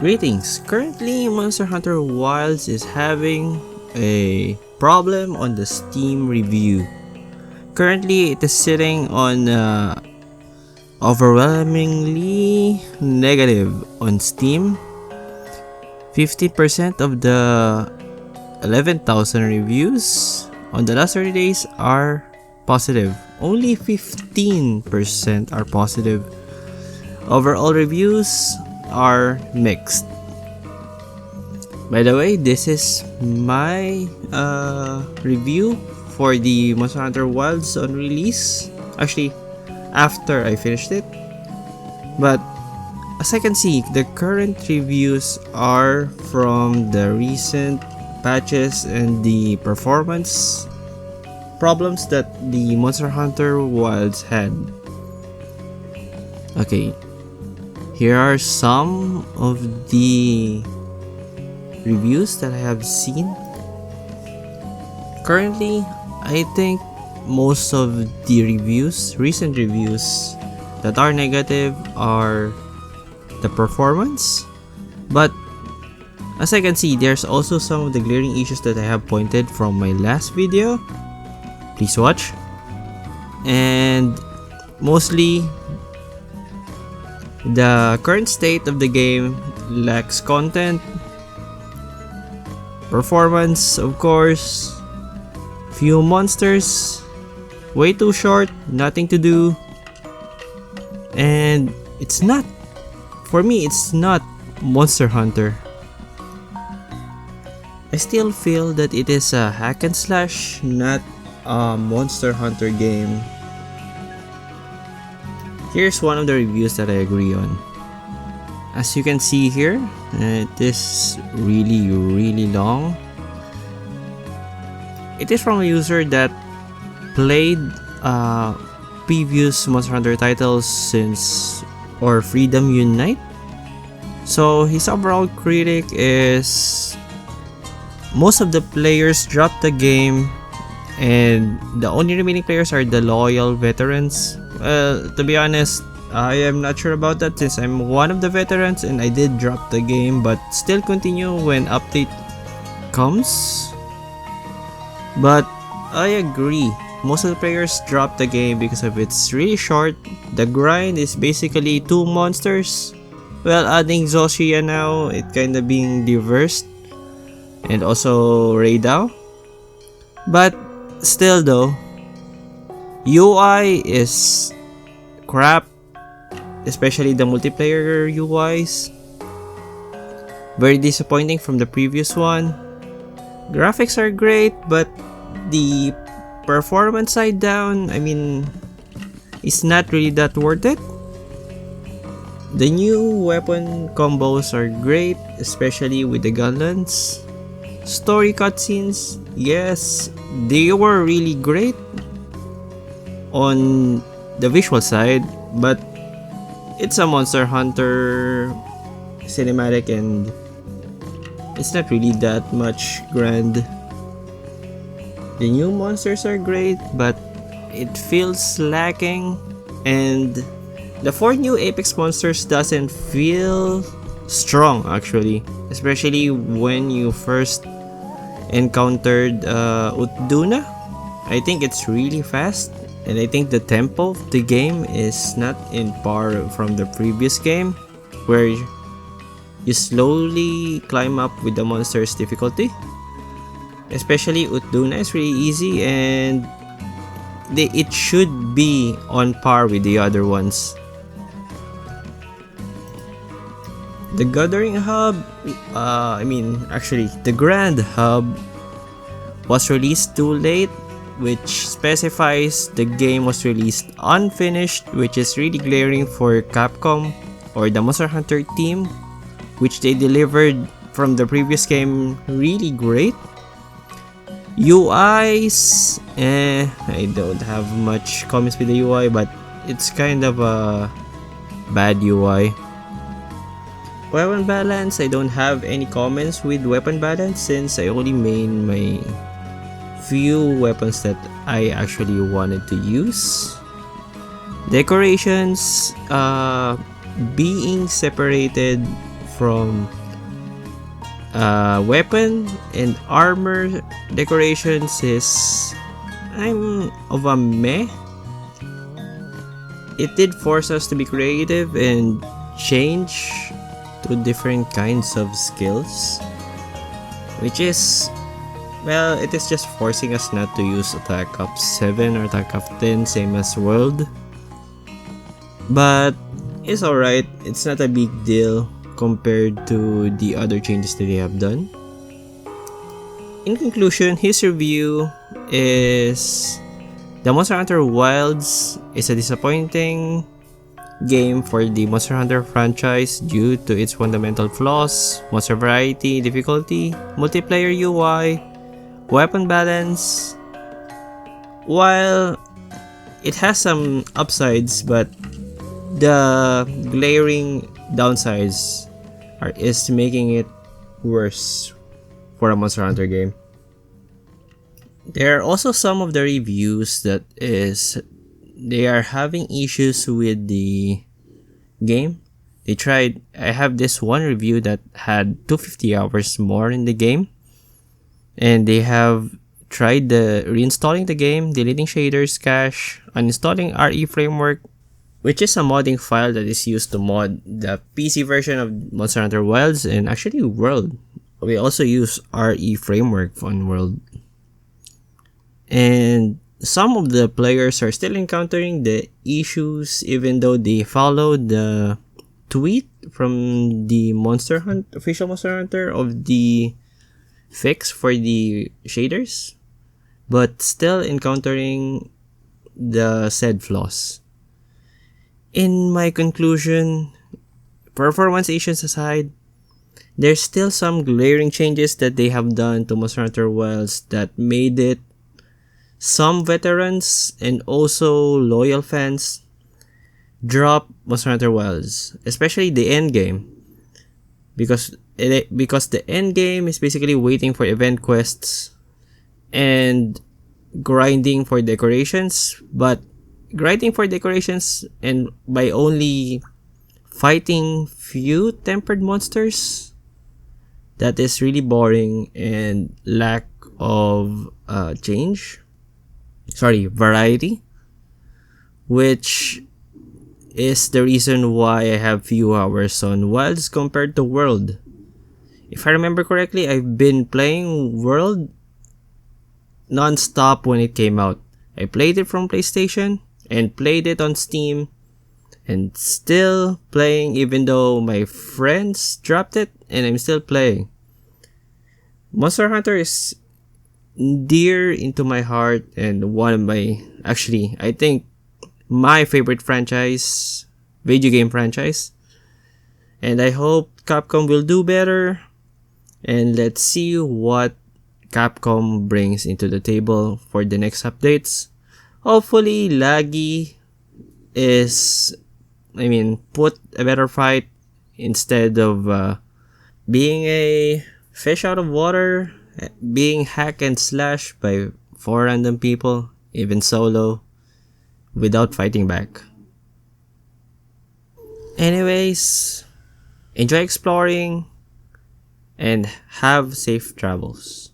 Greetings! Currently, Monster Hunter Wilds is having a problem on the Steam review. Currently, it is sitting on overwhelmingly negative on Steam. 50% of the 11,000 reviews on the last 30 days are positive. Only 15% are positive. Overall reviews are mixed. By the way, this is my review for the Monster Hunter Wilds on release. Actually, after I finished it. But as I can see, the current reviews are from the recent patches and the performance problems that the Monster Hunter Wilds had. Okay. Here are some of the reviews that I have seen. Currently, I think most of the recent reviews that are negative are the performance. But as I can see, there's also some of the glaring issues that I have pointed from my last video. Please watch. And mostly, the current state of the game lacks content, performance, of course, few monsters, way too short, nothing to do, and for me, it's not Monster Hunter. I still feel that it is a hack and slash, not a Monster Hunter game. Here's one of the reviews that I agree on. As you can see here, it is really long. It is from a user that played previous Monster Hunter titles since Freedom Unite. So his overall critic is most of the players dropped the game and the only remaining players are the loyal veterans. To be honest, I am not sure about that since I'm one of the veterans and I did drop the game but still continue when update comes. But I agree, most of the players drop the game because of it's really short. The grind is basically 2 monsters. Well, adding Zoshia now, it kinda being reversed. And also Raidao. But still though, UI is crap, especially the multiplayer UIs. Very disappointing from the previous one. Graphics are great, but the performance side down, I mean, it's not really that worth it. The new weapon combos are great, especially with the gunlance. Story cutscenes, yes, they were really great on the visual side, but it's a Monster Hunter cinematic and it's not really that much grand. The new monsters are great, but it feels lacking, and the 4 new Apex monsters doesn't feel strong actually, especially when you first encountered Utduna. I think it's really fast, and I think the tempo of the game is not in par from the previous game, where you slowly climb up with the monster's difficulty. Especially Utduna is really easy, and it should be on par with the other ones. The Gathering Hub, the Grand Hub was released too late, which specifies the game was released unfinished, which is really glaring for Capcom or the Monster Hunter team, which they delivered from the previous game really great. UIs, I don't have much comments with the UI, but it's kind of a bad UI. Weapon balance, I don't have any comments with weapon balance since I only main my few weapons that I actually wanted to use. Decorations, being separated from weapon and armor decorations is I'm of a meh. It did force us to be creative and change to different kinds of skills, which is, well, it is just forcing us not to use attack up 7 or attack up 10, same as world. But it's alright, it's not a big deal compared to the other changes that they have done. In conclusion, his review is the Monster Hunter Wilds is a disappointing game for the Monster Hunter franchise due to its fundamental flaws, monster variety, difficulty, multiplayer UI, weapon balance. While it has some upsides, but the glaring downsides is making it worse for a Monster Hunter game. There are also some of the reviews that they are having issues with the game. I have this one review that had 250 hours more in the game, and they have tried reinstalling the game, deleting shaders, cache, uninstalling RE framework, which is a modding file that is used to mod the PC version of Monster Hunter Wilds and actually World. We also use RE framework on World. And some of the players are still encountering the issues even though they followed the tweet from the official Monster Hunter of the fix for the shaders, but still encountering the said flaws. In my conclusion, performance issues aside, there's still some glaring changes that they have done to Monster Hunter Wilds that made it some veterans and also loyal fans drop Monster Hunter Wilds, especially the end game, because the end game is basically waiting for event quests and grinding for decorations, but grinding for decorations and by only fighting few tempered monsters, that is really boring and lack of variety, which is the reason why I have few hours on Wilds compared to World. If I remember correctly, I've been playing World non-stop when it came out. I played it from PlayStation and played it on Steam and still playing even though my friends dropped it, and I'm still playing. Monster Hunter is dear into my heart and one of I think my favorite video game franchise, and I hope Capcom will do better, and let's see what Capcom brings into the table for the next updates. Hopefully laggy put a better fight instead of being a fish out of water, being hack and slash by 4 random people, even solo, without fighting back. Anyways, enjoy exploring and have safe travels.